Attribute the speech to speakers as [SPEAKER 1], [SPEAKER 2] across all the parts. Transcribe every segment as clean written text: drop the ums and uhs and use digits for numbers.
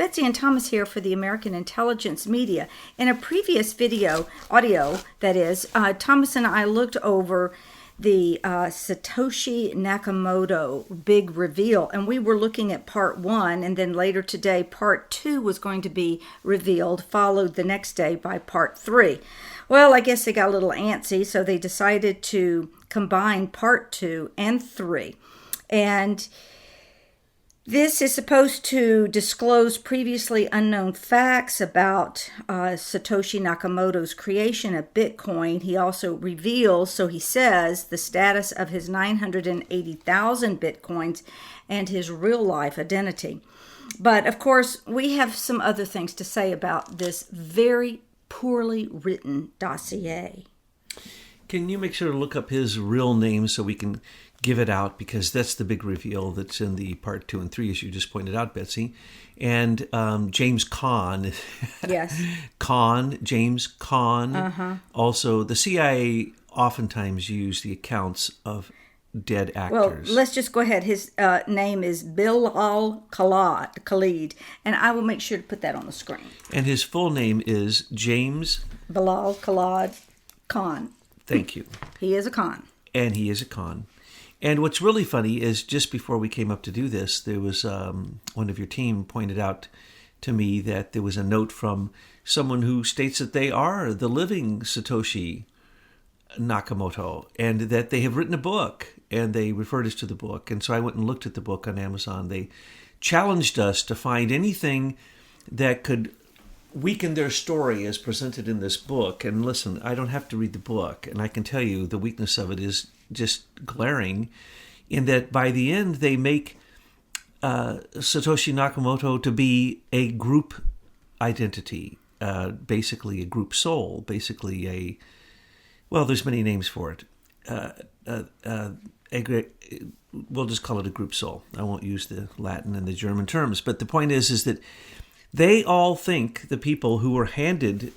[SPEAKER 1] Betsy and Thomas here for the American Intelligence Media. In a previous audio, that is, Thomas and I looked over the Satoshi Nakamoto big reveal, and we were looking at part 1, and then later today part 2 was going to be revealed, followed the next day by part 3. Well, I guess they got a little antsy, so they decided to combine part 2 and 3. And this is supposed to disclose previously unknown facts about Satoshi Nakamoto's creation of Bitcoin. He also reveals, so he says, the status of his 980,000 Bitcoins and his real-life identity. But, of course, we have some other things to say about this very poorly written dossier.
[SPEAKER 2] Can you make sure to look up his real name so we can give it out, because that's the big reveal that's in the part 2 and 3, as you just pointed out, Betsy. And James Caan.
[SPEAKER 1] Yes.
[SPEAKER 2] James Caan. Uh-huh. Also, the CIA oftentimes use the accounts of dead actors.
[SPEAKER 1] Well, let's just go ahead. His name is Bilal Khalid, and I will make sure to put that on the screen.
[SPEAKER 2] And his full name is James
[SPEAKER 1] Bilal Khalid Khan.
[SPEAKER 2] Thank you.
[SPEAKER 1] He is a Khan.
[SPEAKER 2] And he is a Khan. And what's really funny is just before we came up to do this, there was one of your team pointed out to me that there was a note from someone who states that they are the living Satoshi Nakamoto and that they have written a book, and they referred us to the book. And so I went and looked at the book on Amazon. They challenged us to find anything that could weaken their story as presented in this book. And listen, I don't have to read the book, and I can tell you the weakness of it is just glaring, in that by the end they make Satoshi Nakamoto to be a group identity, basically a group soul, basically there's many names for it. We'll just call it a group soul. I won't use the Latin and the German terms, but the point is that they all think, the people who were handed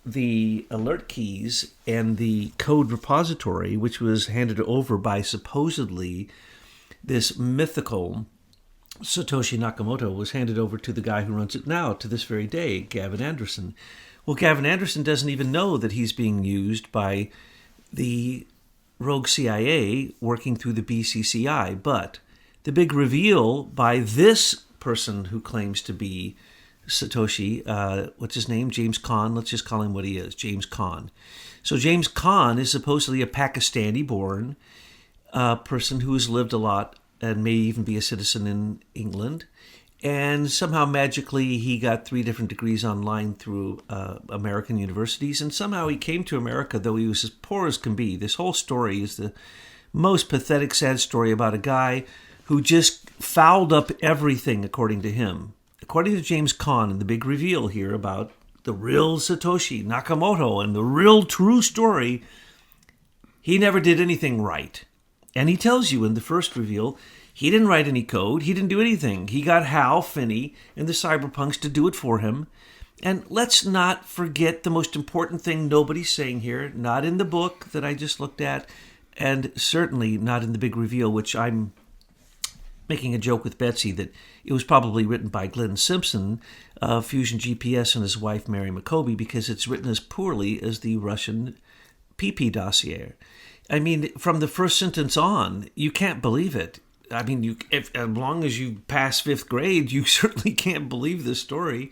[SPEAKER 2] the alert keys and the code repository, which was handed over by supposedly this mythical Satoshi Nakamoto, was handed over to the guy who runs it now to this very day, Gavin Anderson. Well, Gavin Anderson doesn't even know that he's being used by the rogue CIA working through the BCCI. But the big reveal by this person who claims to be Satoshi, what's his name? James Caan. Let's just call him what he is, James Caan. So James Caan is supposedly a Pakistani-born person who has lived a lot and may even be a citizen in England. And somehow magically he got 3 different degrees online through American universities. And somehow he came to America, though he was as poor as can be. This whole story is the most pathetic, sad story about a guy who just fouled up everything, according to him. According to James Caan, and the big reveal here about the real Satoshi Nakamoto and the real true story, he never did anything right. And he tells you in the first reveal, he didn't write any code. He didn't do anything. He got Hal Finney and the cyberpunks to do it for him. And let's not forget the most important thing nobody's saying here, not in the book that I just looked at, and certainly not in the big reveal, which I'm making a joke with Betsy that it was probably written by Glenn Simpson of Fusion GPS and his wife Mary McCoby, because it's written as poorly as the Russian PP dossier. I mean, from the first sentence on, you can't believe it. I mean, as long as you pass 5th grade, you certainly can't believe this story.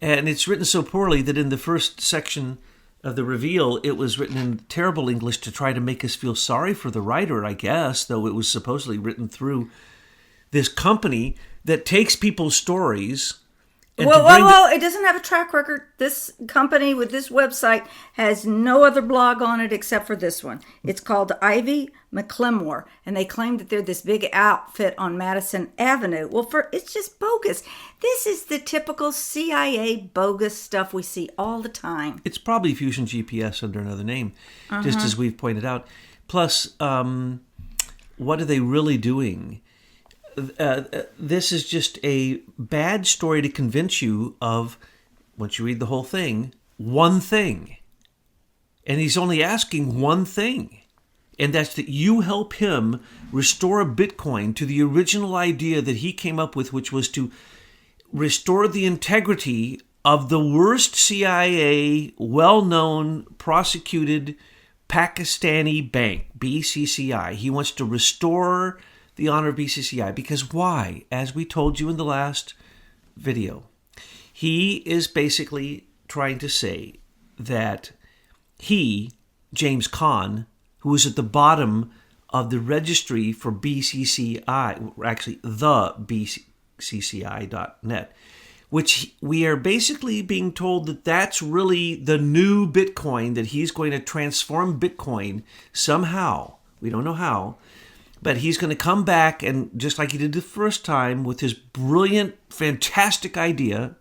[SPEAKER 2] And it's written so poorly that in the first section of the reveal, it was written in terrible English to try to make us feel sorry for the writer, I guess, though it was supposedly written through this company that takes people's stories. And
[SPEAKER 1] Whoa, it doesn't have a track record. This company with this website has no other blog on it except for this one. It's called Ivy McClemore, and they claim that they're this big outfit on Madison Avenue. Well, it's just bogus. This is the typical CIA bogus stuff we see all the time.
[SPEAKER 2] It's probably Fusion GPS under another name, just as we've pointed out. Plus, what are they really doing? This is just a bad story to convince you of, once you read the whole thing, one thing. And he's only asking one thing. And that's that you help him restore a Bitcoin to the original idea that he came up with, which was to restore the integrity of the worst CIA, well-known, prosecuted Pakistani bank, BCCI. He wants to restore the honor of BCCI. Because why? As we told you in the last video, he is basically trying to say that he, James Kahn, who is at the bottom of the registry for BCCI, actually the BCCI.net, which we are basically being told that that's really the new Bitcoin, that he's going to transform Bitcoin somehow. We don't know how, but he's going to come back and just like he did the first time with his brilliant, fantastic idea,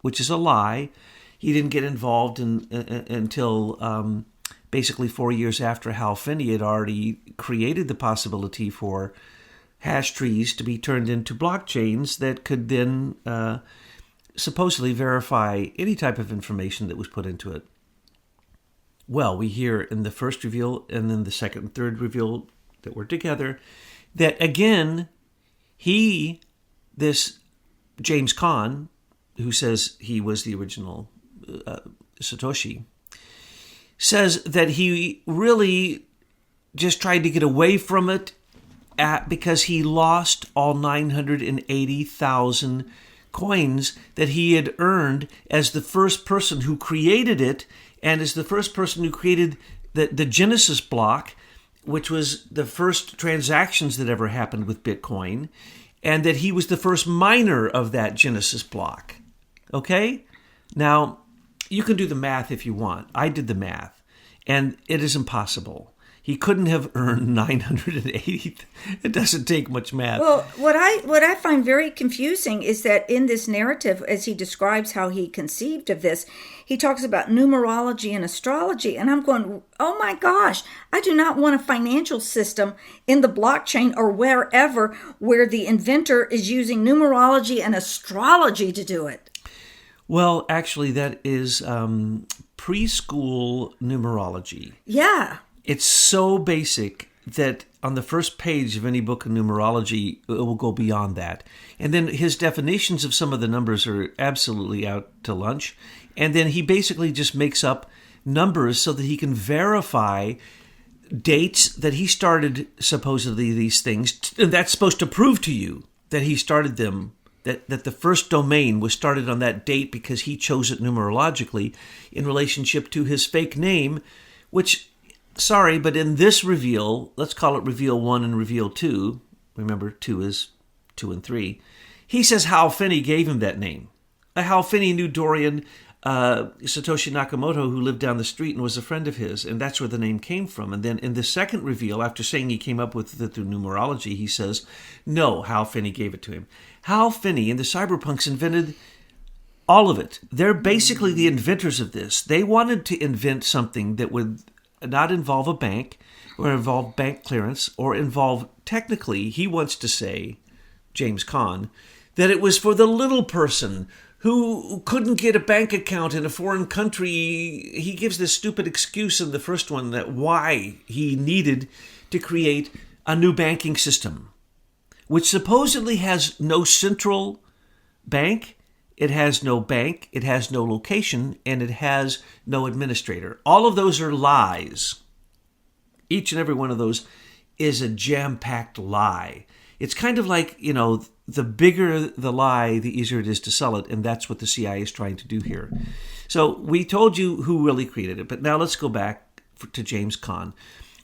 [SPEAKER 2] which is a lie. He didn't get involved until basically 4 years after Hal Finney had already created the possibility for hash trees to be turned into blockchains that could then supposedly verify any type of information that was put into it. Well, we hear in the first reveal and then the second and third reveal that were together that again, this James Kahn, who says he was the original Satoshi, says that he really just tried to get away from it because he lost all 980,000 coins that he had earned as the first person who created it and as the first person who created the Genesis block, which was the first transactions that ever happened with Bitcoin, and that he was the first miner of that Genesis block. Okay? Now, you can do the math if you want. I did the math, and it is impossible. He couldn't have earned 980. It doesn't take much math.
[SPEAKER 1] Well, what I find very confusing is that in this narrative, as he describes how he conceived of this, he talks about numerology and astrology. And I'm going, oh my gosh, I do not want a financial system in the blockchain or wherever where the inventor is using numerology and astrology to do it.
[SPEAKER 2] Well, actually, that is preschool numerology.
[SPEAKER 1] Yeah.
[SPEAKER 2] It's so basic that on the first page of any book of numerology, it will go beyond that. And then his definitions of some of the numbers are absolutely out to lunch. And then he basically just makes up numbers so that he can verify dates that he started supposedly these things. And that's supposed to prove to you that he started them, that the first domain was started on that date because he chose it numerologically in relationship to his fake name, which... Sorry, but in this reveal, let's call it reveal 1 and reveal 2. Remember, 2 is 2 and 3. He says Hal Finney gave him that name. Hal Finney knew Dorian Satoshi Nakamoto, who lived down the street and was a friend of his, and that's where the name came from. And then in the second reveal, after saying he came up with it through numerology, he says, no, Hal Finney gave it to him. Hal Finney and the cyberpunks invented all of it. They're basically the inventors of this. They wanted to invent something that would not involve a bank or involve bank clearance or involve, technically, he wants to say, James Kahn, that it was for the little person who couldn't get a bank account in a foreign country. He gives this stupid excuse in the first one that why he needed to create a new banking system, which supposedly has no central bank. It has no bank, it has no location, and it has no administrator. All of those are lies. Each and every one of those is a jam-packed lie. It's kind of like, the bigger the lie, the easier it is to sell it, and that's what the CIA is trying to do here. So we told you who really created it, but now let's go back to James Kahn.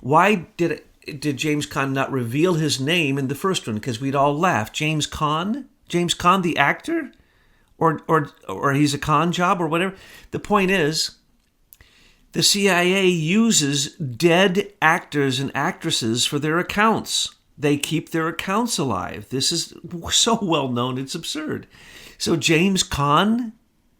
[SPEAKER 2] Why did James Kahn not reveal his name in the first one? Because we'd all laugh. James Kahn? James Kahn, the actor? Or he's a con job or whatever. The point is, the CIA uses dead actors and actresses for their accounts. They keep their accounts alive. This is so well known, it's absurd. So James Kahn,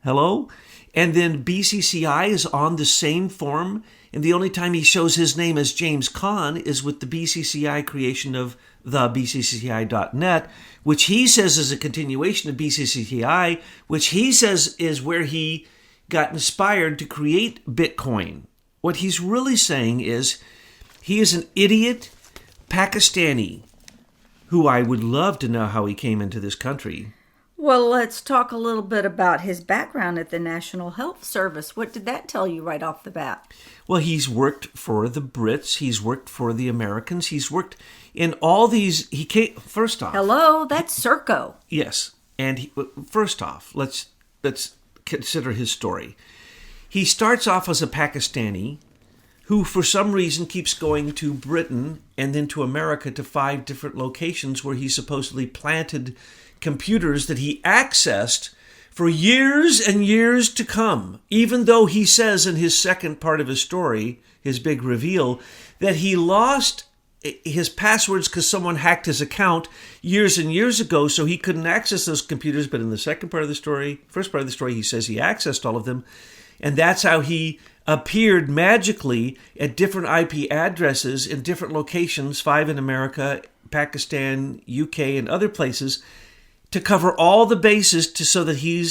[SPEAKER 2] hello? And then BCCI is on the same form. And the only time he shows his name as James Kahn is with the BCCI creation of the BCCI.net, which he says is a continuation of BCCI, which he says is where he got inspired to create Bitcoin. What he's really saying is he is an idiot Pakistani who I would love to know how he came into this country.
[SPEAKER 1] Well, let's talk a little bit about his background at the National Health Service. What did that tell you right off the bat?
[SPEAKER 2] Well, he's worked for the Brits. He's worked for the Americans. He's worked in all these. He came first off.
[SPEAKER 1] Hello, that's Serco.
[SPEAKER 2] Yes, and first off, let's consider his story. He starts off as a Pakistani who, for some reason, keeps going to Britain and then to America to 5 different locations where he supposedly planted computers that he accessed for years and years to come, even though he says in his second part of his story, his big reveal, that he lost his passwords because someone hacked his account years and years ago, so he couldn't access those computers. But in the second part of the story, first part of the story, he says he accessed all of them, and that's how he appeared magically at different IP addresses in different locations, 5 in America, Pakistan, UK, and other places, to cover all the bases so that he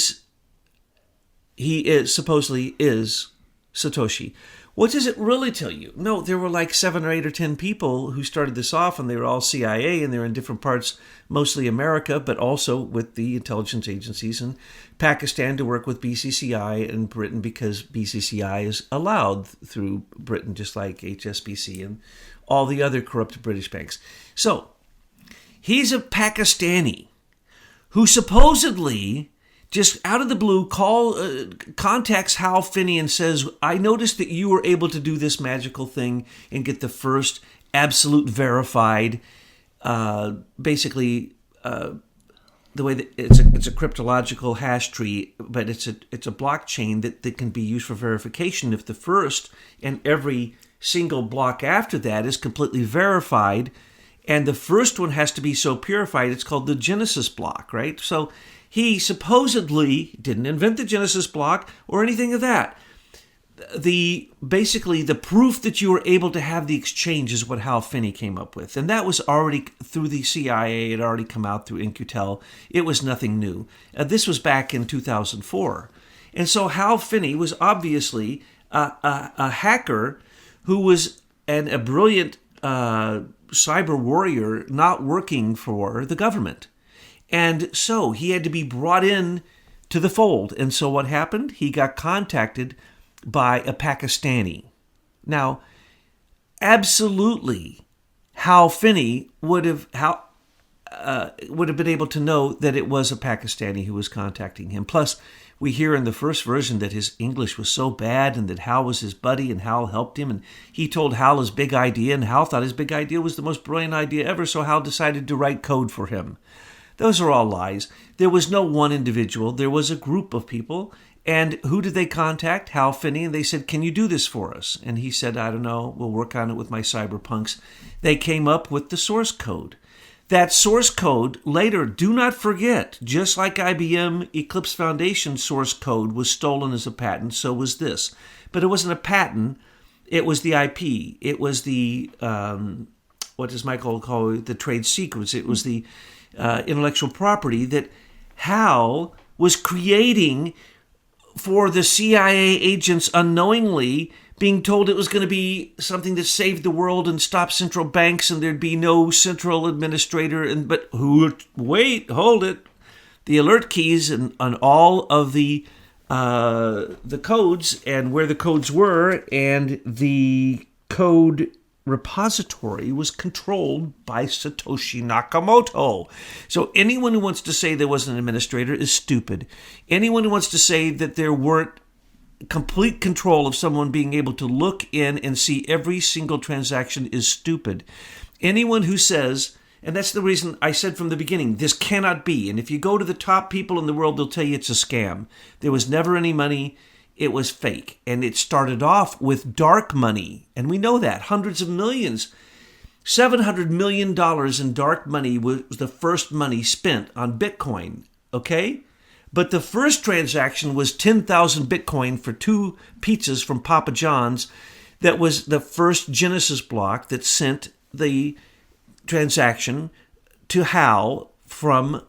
[SPEAKER 2] supposedly is Satoshi. What does it really tell you? No, there were like 7 or 8 or 10 people who started this off, and they were all CIA, and they're in different parts, mostly America, but also with the intelligence agencies in Pakistan to work with BCCI and Britain, because BCCI is allowed through Britain, just like HSBC and all the other corrupt British banks. So, he's a Pakistani who supposedly, just out of the blue, contacts Hal Finney and says, I noticed that you were able to do this magical thing and get the first absolute verified, basically, the way that it's a cryptological hash tree, but it's a blockchain that can be used for verification. If the first and every single block after that is completely verified, and the first one has to be so purified, it's called the Genesis block, right? So he supposedly didn't invent the Genesis block or anything of that. Basically, the proof that you were able to have the exchange is what Hal Finney came up with. And that was already through the CIA. It had already come out through In-Q-Tel. It was nothing new. This was back in 2004. And so Hal Finney was obviously a hacker who was a brilliant cyber warrior not working for the government. And so he had to be brought in to the fold. And so what happened? He got contacted by a Pakistani. Now, absolutely, Hal Finney would have been able to know that it was a Pakistani who was contacting him. Plus, we hear in the first version that his English was so bad and that Hal was his buddy and Hal helped him. And he told Hal his big idea, and Hal thought his big idea was the most brilliant idea ever, so Hal decided to write code for him. Those are all lies. There was no one individual. There was a group of people. And who did they contact? Hal Finney. And they said, can you do this for us? And he said, I don't know. We'll work on it with my cyberpunks. They came up with the source code. That source code later, do not forget, just like IBM Eclipse Foundation source code was stolen as a patent, so was this. But it wasn't a patent. It was the IP. It was the, what does Michael call it? The trade secrets. It was the intellectual property that Hal was creating for the CIA agents unknowingly, being told it was going to be something that saved the world and stopped central banks and there'd be no central administrator. But wait, hold it. The alert keys and on all of the codes and where the codes were and the code repository was controlled by Satoshi Nakamoto. So anyone who wants to say there was an administrator is stupid. Anyone who wants to say that there weren't complete control of someone being able to look in and see every single transaction is stupid. Anyone who says, and that's the reason I said from the beginning, this cannot be. And if you go to the top people in the world, they'll tell you it's a scam. There was never any money. It was fake. And it started off with dark money. And we know that. Hundreds of millions. $700 million in dark money was the first money spent on Bitcoin. Okay? But the first transaction was 10,000 Bitcoin for 2 pizzas from Papa John's. That was the first Genesis block that sent the transaction to Hal from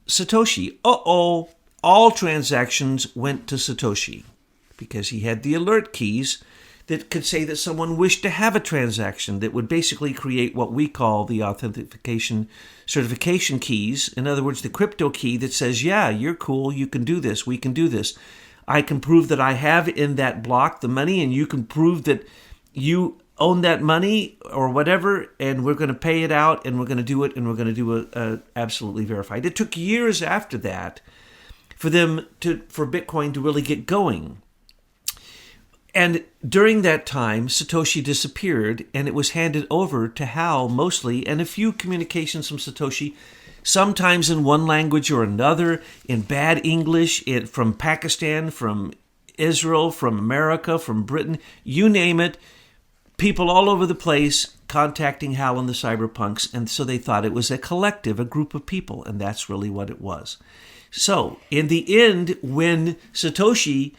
[SPEAKER 2] Satoshi. All transactions went to Satoshi because he had the alert keys that could say that someone wished to have a transaction that would basically create what we call the authentication certification keys. In other words, the crypto key that says, yeah, you're cool, you can do this, we can do this. I can prove that I have in that block the money, and you can prove that you own that money or whatever, and we're going to pay it out, and we're going to do it, and we're going to do it absolutely verified. It took years after that for Bitcoin to really get going. And during that time, Satoshi disappeared, and it was handed over to Hal mostly, and a few communications from Satoshi, sometimes in one language or another, in bad English, from Pakistan, from Israel, from America, from Britain, you name it. People all over the place contacting Hal and the cyberpunks, and so they thought it was a collective, a group of people, and that's really what it was. So, in the end, when Satoshi,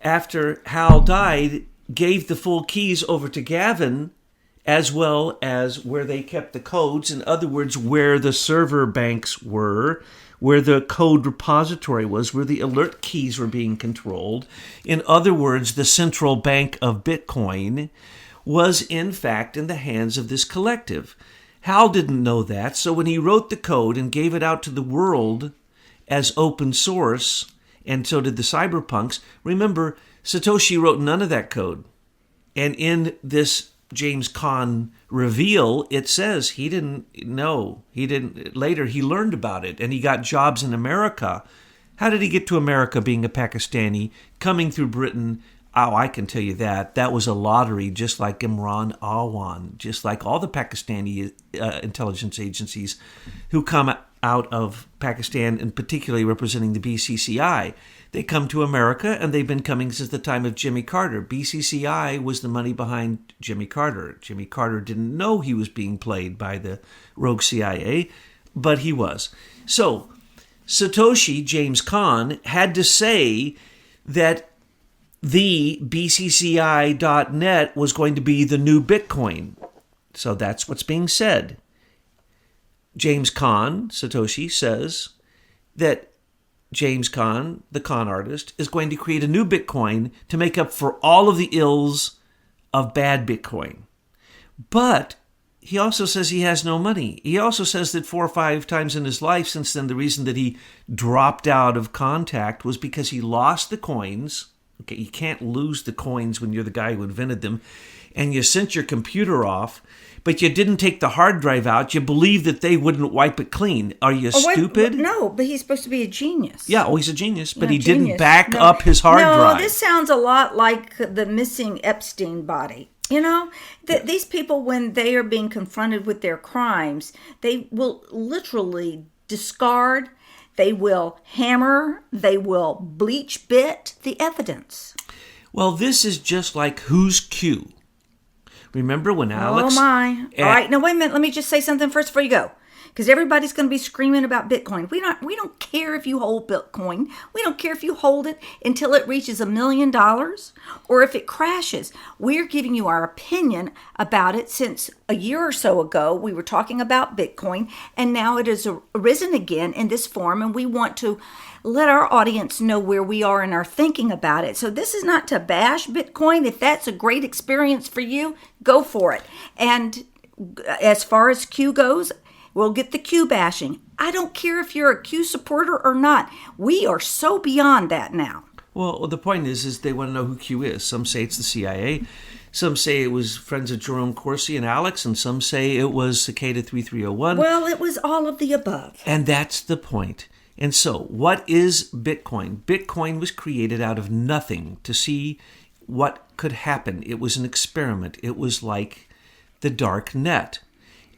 [SPEAKER 2] after Hal died, gave the full keys over to Gavin, as well as where they kept the codes, in other words, where the server banks were, where the code repository was, where the alert keys were being controlled, in other words, the central bank of Bitcoin, was in fact in the hands of this collective. Hal didn't know that, so when he wrote the code and gave it out to the world as open source, and so did the cyberpunks, remember, Satoshi wrote none of that code. And in this James Caan reveal, it says he didn't know. Later, he learned about it, and he got jobs in America. How did he get to America being a Pakistani, coming through Britain? Oh, I can tell you that. That was a lottery, just like Imran Awan, just like all the Pakistani intelligence agencies who come out of Pakistan, and particularly representing the BCCI. They come to America, and they've been coming since the time of Jimmy Carter. BCCI was the money behind Jimmy Carter. Jimmy Carter didn't know he was being played by the rogue CIA, but he was. So Satoshi, James Caan, had to say that the BCCI.net was going to be the new Bitcoin. So that's what's being said. James Caan, Satoshi, says that James Caan, the con artist, is going to create a new Bitcoin to make up for all of the ills of bad Bitcoin. But he also says he has no money. He also says that 4 or 5 times in his life since then, the reason that he dropped out of contact was because he lost the coins. Okay, you can't lose the coins when you're the guy who invented them. And you sent your computer off, but you didn't take the hard drive out. You believed that they wouldn't wipe it clean. Are you stupid?
[SPEAKER 1] No, but he's supposed to be a genius.
[SPEAKER 2] Yeah, he's a genius, but he didn't back up his hard drive.
[SPEAKER 1] No, this sounds a lot like the missing Epstein body. You know, these people, when they are being confronted with their crimes, they will literally discard, they will hammer, they will bleach bit the evidence.
[SPEAKER 2] Well, this is just like Who's Q? Remember when Alex...
[SPEAKER 1] Oh, my. All right. Now, wait a minute. Let me just say something first before you go. Because everybody's going to be screaming about Bitcoin. We don't care if you hold Bitcoin. We don't care if you hold it until it reaches $1 million or if it crashes. We're giving you our opinion about it since a year or so ago. We were talking about Bitcoin, and now it has arisen again in this form, and we want to let our audience know where we are in our thinking about it. So this is not to bash Bitcoin. If that's a great experience for you, go for it. And as far as Q goes, we'll get the Q bashing. I don't care if you're a Q supporter or not. We are so beyond that now.
[SPEAKER 2] Well, the point is they want to know who Q is. Some say it's the CIA. Some say it was friends of Jerome Corsi and Alex, and some say it was Cicada 3301.
[SPEAKER 1] Well, it was all of the above.
[SPEAKER 2] And that's the point. And so, what is Bitcoin? Bitcoin was created out of nothing to see what could happen. It was an experiment. It was like the dark net.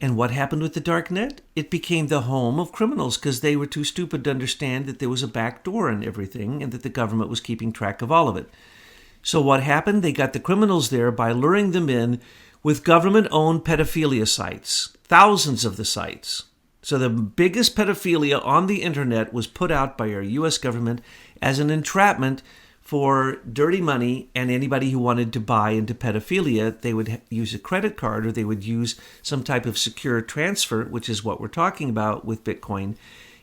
[SPEAKER 2] And what happened with the dark net? It became the home of criminals because they were too stupid to understand that there was a back door in everything and that the government was keeping track of all of it. So what happened? They got the criminals there by luring them in with government-owned pedophilia sites, thousands of the sites. So the biggest pedophilia on the internet was put out by our U.S. government as an entrapment for dirty money, and anybody who wanted to buy into pedophilia, they would use a credit card or they would use some type of secure transfer, which is what we're talking about with Bitcoin.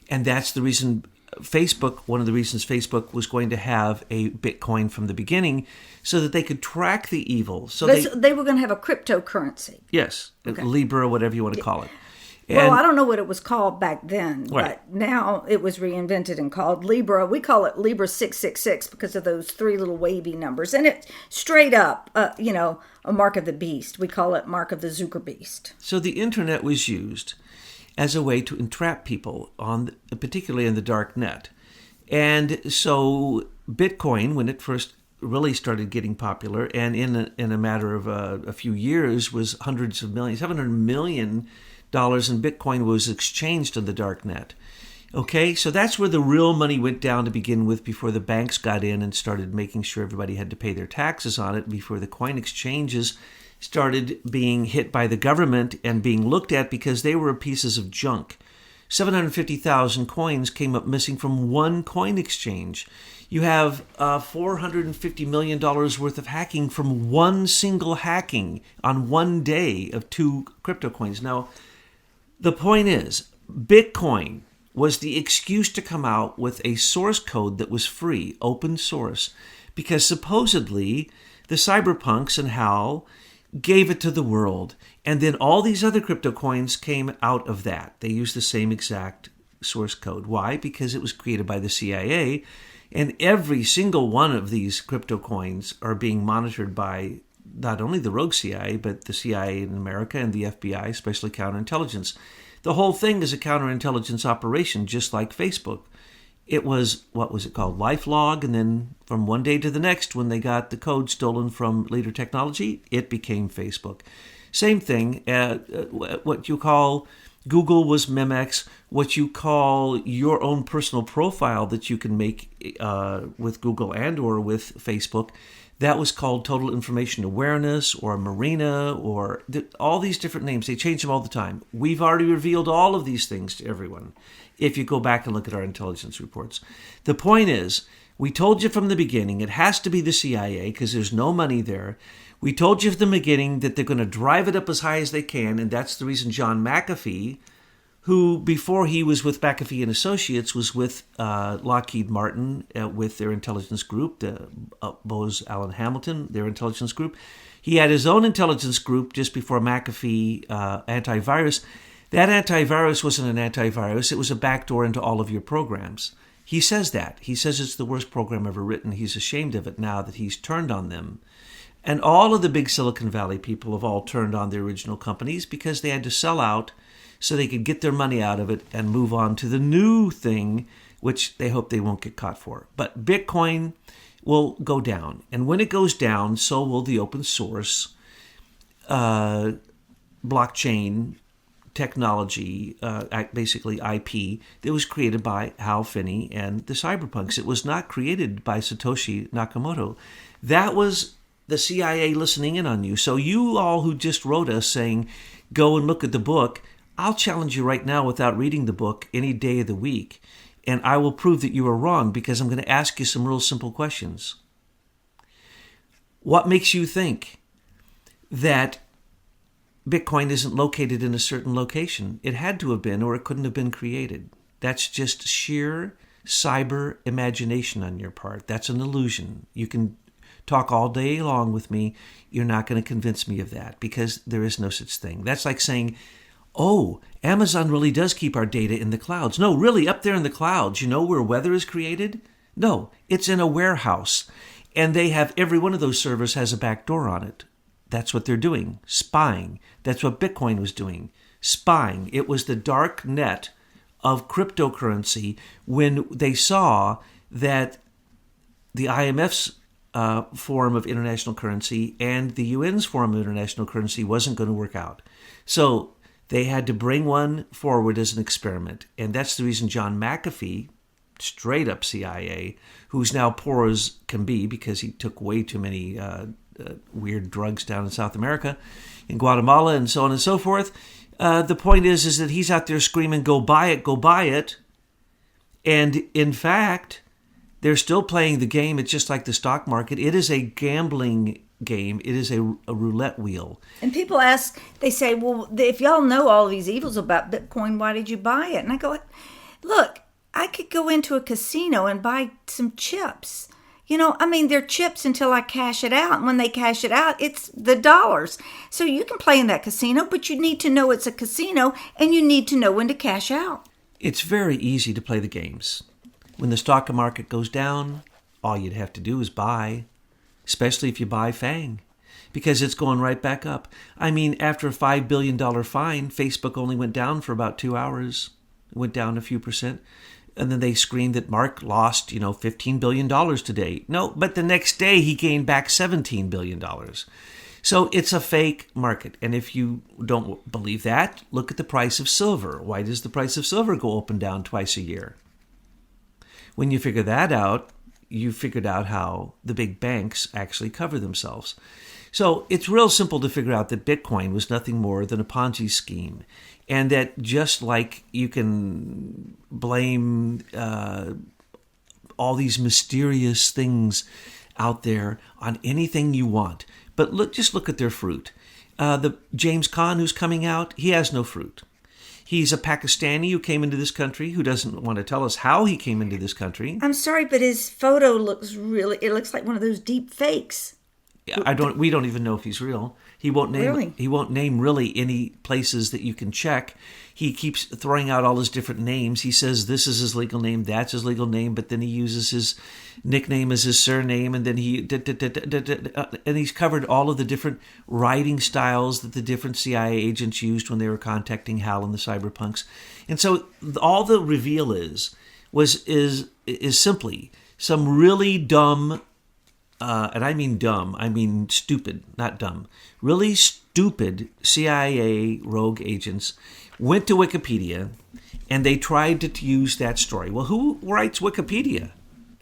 [SPEAKER 2] And that's the reason Facebook, one of the reasons Facebook was going to have a Bitcoin from the beginning, so that they could track the evil. So
[SPEAKER 1] they were going to have a cryptocurrency.
[SPEAKER 2] Yes, Libra, whatever you want to call it.
[SPEAKER 1] Well, I don't know what it was called back then,
[SPEAKER 2] Right.
[SPEAKER 1] but now it was reinvented and called Libra. We call it Libra 666 because of those three little wavy numbers. And it's straight up, a mark of the beast. We call it mark of the Zucker beast.
[SPEAKER 2] So the internet was used as a way to entrap people, particularly in the dark net. And so Bitcoin, when it first really started getting popular, and in a matter of a few years was hundreds of millions, $700 million in Bitcoin was exchanged on the dark net. Okay, so that's where the real money went down to begin with, before the banks got in and started making sure everybody had to pay their taxes on it, before the coin exchanges started being hit by the government and being looked at because they were pieces of junk. 750,000 coins came up missing from one coin exchange. You have $450 million worth of hacking from one single hacking on one day of two crypto coins. Now, the point is, Bitcoin was the excuse to come out with a source code that was free, open source, because supposedly the cyberpunks and HAL gave it to the world. And then all these other crypto coins came out of that. They used the same exact source code. Why? Because it was created by the CIA. And every single one of these crypto coins are being monitored by not only the rogue CIA, but the CIA in America and the FBI, especially counterintelligence. The whole thing is a counterintelligence operation, just like Facebook. It was, what was it called? LifeLog. And then from one day to the next, when they got the code stolen from Leader Technology, it became Facebook. Same thing. What you call Google was Memex. What you call your own personal profile that you can make with Google and or with Facebook, that was called Total Information Awareness or Marina or all these different names. They change them all the time. We've already revealed all of these things to everyone if you go back and look at our intelligence reports. The point is, we told you from the beginning it has to be the CIA because there's no money there. We told you from the beginning that they're going to drive it up as high as they can, and that's the reason John McAfee, who before he was with McAfee and Associates was with Lockheed Martin with their intelligence group, Bose Allen Hamilton, their intelligence group. He had his own intelligence group just before McAfee antivirus. That antivirus wasn't an antivirus. It was a backdoor into all of your programs. He says that. He says it's the worst program ever written. He's ashamed of it now that he's turned on them. And all of the big Silicon Valley people have all turned on their original companies because they had to sell out so they could get their money out of it and move on to the new thing, which they hope they won't get caught for. But Bitcoin will go down. And when it goes down, so will the open source blockchain technology, basically IP, that was created by Hal Finney and the cyberpunks. It was not created by Satoshi Nakamoto. That was the CIA listening in on you. So you all who just wrote us saying, go and look at the book, I'll challenge you right now without reading the book any day of the week, and I will prove that you are wrong because I'm going to ask you some real simple questions. What makes you think that Bitcoin isn't located in a certain location? It had to have been, or it couldn't have been created. That's just sheer cyber imagination on your part. That's an illusion. You can talk all day long with me. You're not going to convince me of that because there is no such thing. That's like saying, oh, Amazon really does keep our data in the clouds. No, really, up there in the clouds, you know where weather is created? No, it's in a warehouse. And they have, every one of those servers has a back door on it. That's what they're doing, spying. That's what Bitcoin was doing, spying. It was the dark net of cryptocurrency when they saw that the IMF's form of international currency and the UN's form of international currency wasn't going to work out. So they had to bring one forward as an experiment. And that's the reason John McAfee, straight up CIA, who's now poor as can be because he took way too many weird drugs down in South America, in Guatemala, and so on and so forth. The point is that he's out there screaming, go buy it, go buy it. And in fact, they're still playing the game. It's just like the stock market. It is a gambling game. It is a roulette wheel.
[SPEAKER 1] And people ask, they say, well, if y'all know all these evils about Bitcoin, why did you buy it? And I go, look, I could go into a casino and buy some chips. They're chips until I cash it out. And when they cash it out, it's the dollars. So you can play in that casino, but you need to know it's a casino and you need to know when to cash out.
[SPEAKER 2] It's very easy to play the games. When the stock market goes down, all you'd have to do is buy, especially if you buy FANG, because it's going right back up. After a $5 billion fine, Facebook only went down for about 2 hours. It went down a few percent. And then they screamed that Mark lost, $15 billion today. No, but the next day he gained back $17 billion. So it's a fake market. And if you don't believe that, look at the price of silver. Why does the price of silver go up and down twice a year? When you figure that out, you figured out how the big banks actually cover themselves. So it's real simple to figure out that Bitcoin was nothing more than a Ponzi scheme. And that just like you can blame all these mysterious things out there on anything you want. But just look at their fruit. The James Khan who's coming out, he has no fruit. He's a Pakistani who came into this country, who doesn't want to tell us how he came into this country.
[SPEAKER 1] I'm sorry, but his photo looks like one of those deep fakes.
[SPEAKER 2] We don't even know if he's real. He won't name
[SPEAKER 1] Really?
[SPEAKER 2] He won't name really any places that you can check. He keeps throwing out all his different names. He says this is his legal name, that's his legal name, but then he uses his nickname as his surname, and then and he's covered all of the different writing styles that the different CIA agents used when they were contacting Hal and the cyberpunks. And so all the reveal is simply some really dumb. And I mean dumb, I mean stupid, not dumb. Really stupid CIA rogue agents went to Wikipedia and they tried to use that story. Well, who writes Wikipedia?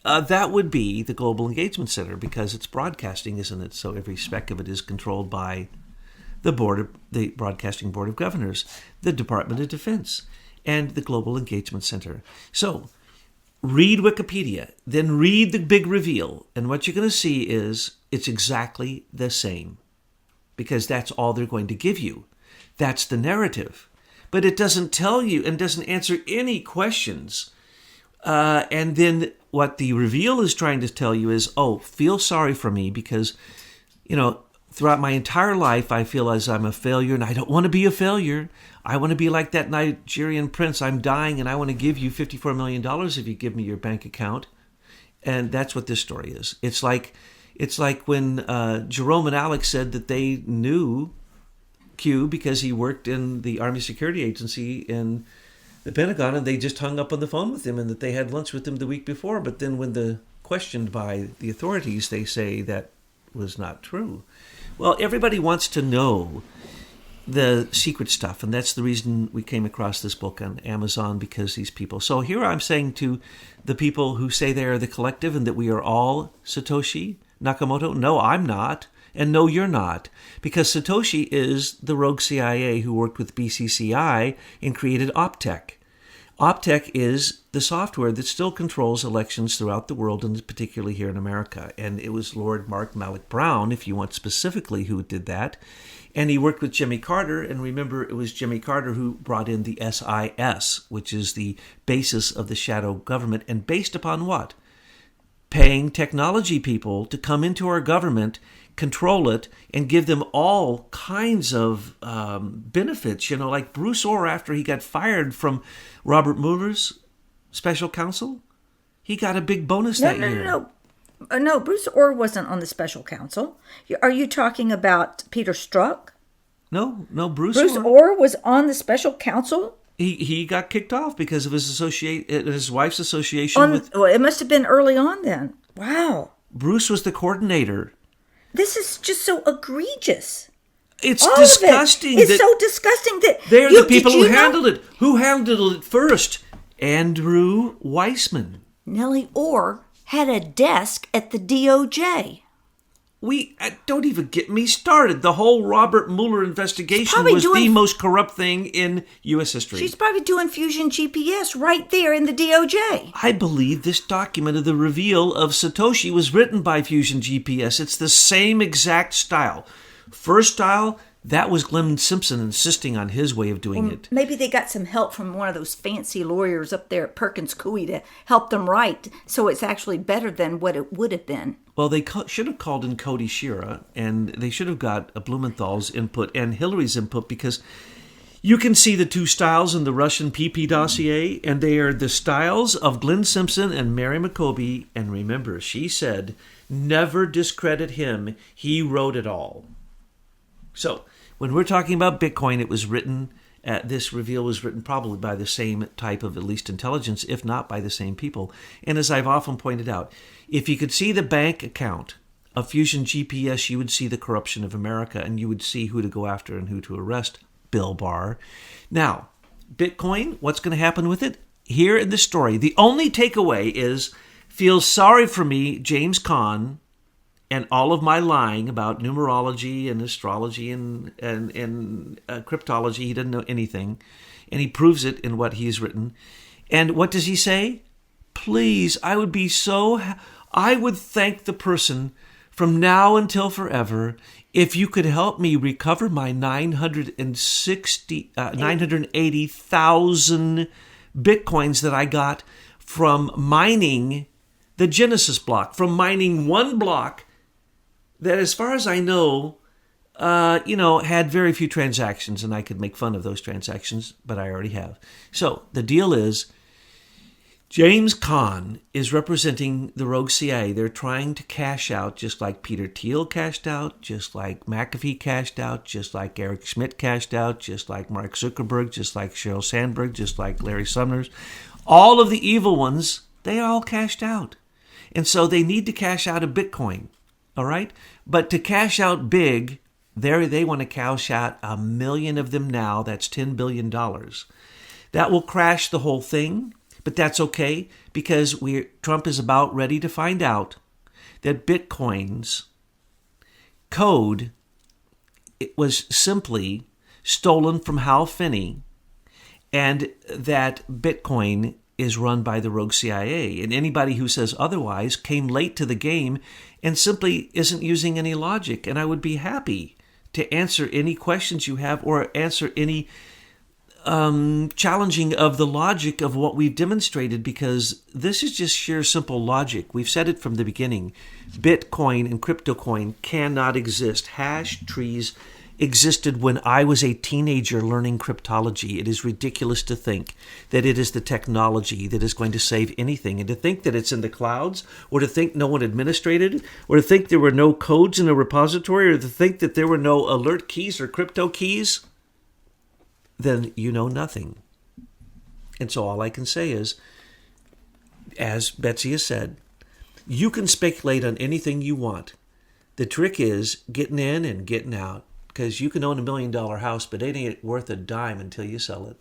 [SPEAKER 2] That would be the Global Engagement Center, because it's broadcasting, isn't it? So every speck of it is controlled by the Broadcasting Board of Governors, the Department of Defense, and the Global Engagement Center. So read Wikipedia, then read the big reveal, and what you're going to see is it's exactly the same, because that's all they're going to give you. That's the narrative. But it doesn't tell you and doesn't answer any questions. And then what the reveal is trying to tell you is, feel sorry for me because, throughout my entire life, I feel as I'm a failure, and I don't want to be a failure. I want to be like that Nigerian prince. I'm dying, and I want to give you $54 million if you give me your bank account. And that's what this story is. It's like when Jerome and Alex said that they knew Q because he worked in the Army Security Agency in the Pentagon, and they just hung up on the phone with him, and that they had lunch with him the week before. But then when questioned by the authorities, they say that was not true. Well, everybody wants to know the secret stuff, and that's the reason we came across this book on Amazon, because these people. So here I'm saying to the people who say they are the collective and that we are all Satoshi Nakamoto, no, I'm not, and no, you're not, because Satoshi is the rogue CIA who worked with BCCI and created Optech. Optech is the software that still controls elections throughout the world, and particularly here in America. And it was Lord Mark Malloch Brown, if you want specifically, who did that. And he worked with Jimmy Carter, and remember, it was Jimmy Carter who brought in the SIS, which is the basis of the shadow government, and based upon what? Paying technology people to come into our government, control it, and give them all kinds of benefits. Like Bruce Orr, after he got fired from Robert Mueller's special counsel, he got a big bonus that year.
[SPEAKER 1] No, Bruce Orr wasn't on the special counsel. Are you talking about Peter Strzok?
[SPEAKER 2] No, Bruce
[SPEAKER 1] Orr was on the special counsel?
[SPEAKER 2] He got kicked off because of his wife's association with...
[SPEAKER 1] Well, it must have been early on then. Wow.
[SPEAKER 2] Bruce was the coordinator.
[SPEAKER 1] This is just so egregious.
[SPEAKER 2] It's disgusting.
[SPEAKER 1] It's so disgusting that...
[SPEAKER 2] They're the people who handled it. Who handled it first? Andrew Weissman.
[SPEAKER 1] Nellie Orr had a desk at the DOJ.
[SPEAKER 2] Don't even get me started. The whole Robert Mueller investigation was the most corrupt thing in U.S. history.
[SPEAKER 1] She's probably doing Fusion GPS right there in the DOJ.
[SPEAKER 2] I believe this document of the reveal of Satoshi was written by Fusion GPS. It's the same exact style. First style, That was Glenn Simpson insisting on his way of doing it.
[SPEAKER 1] Maybe they got some help from one of those fancy lawyers up there at Perkins Coie to help them write, so it's actually better than what it would have been.
[SPEAKER 2] Well, they should have called in Cody Shearer, and they should have got Blumenthal's input and Hillary's input, because you can see the two styles in the Russian PP dossier, and they are the styles of Glenn Simpson and Mary McCoby. And remember, she said, never discredit him. He wrote it all. So when we're talking about Bitcoin, it was written, this reveal was written probably by the same type of at least intelligence, if not by the same people. And as I've often pointed out, if you could see the bank account of Fusion GPS, you would see the corruption of America, and you would see who to go after and who to arrest. Bill Barr. Now, Bitcoin, what's going to happen with it? Here in the story, the only takeaway is, feel sorry for me, James Caan, and all of my lying about numerology and astrology and cryptology. He doesn't know anything, and he proves it in what he's written. And what does he say? Please, I would thank the person from now until forever if you could help me recover my 980,000 Bitcoins that I got from mining the Genesis block, from mining one block that, as far as I know, had very few transactions, and I could make fun of those transactions, but I already have. So the deal is, James Caan is representing the rogue CIA. They're trying to cash out just like Peter Thiel cashed out, just like McAfee cashed out, just like Eric Schmidt cashed out, just like Mark Zuckerberg, just like Sheryl Sandberg, just like Larry Summers. All of the evil ones, they all cashed out. And so they need to cash out a Bitcoin, all right? But to cash out big, they want to cash out 1 million of them now. That's $10 billion. That will crash the whole thing. But that's okay, because Trump is about ready to find out that Bitcoin's code, it was simply stolen from Hal Finney, and that Bitcoin is run by the rogue CIA. And anybody who says otherwise came late to the game and simply isn't using any logic. And I would be happy to answer any questions you have, or answer any challenging of the logic of what we've demonstrated, because this is just sheer simple logic. We've said it from the beginning. Bitcoin and cryptocoin cannot exist. Hash trees existed when I was a teenager learning cryptology. It is ridiculous to think that it is the technology that is going to save anything, and to think that it's in the clouds, or to think no one administrated it, or to think there were no codes in a repository, or to think that there were no alert keys or crypto keys, then you know nothing. And so all I can say is, as Betsy has said, you can speculate on anything you want. The trick is getting in and getting out, because you can own $1 million house, but it ain't worth a dime until you sell it.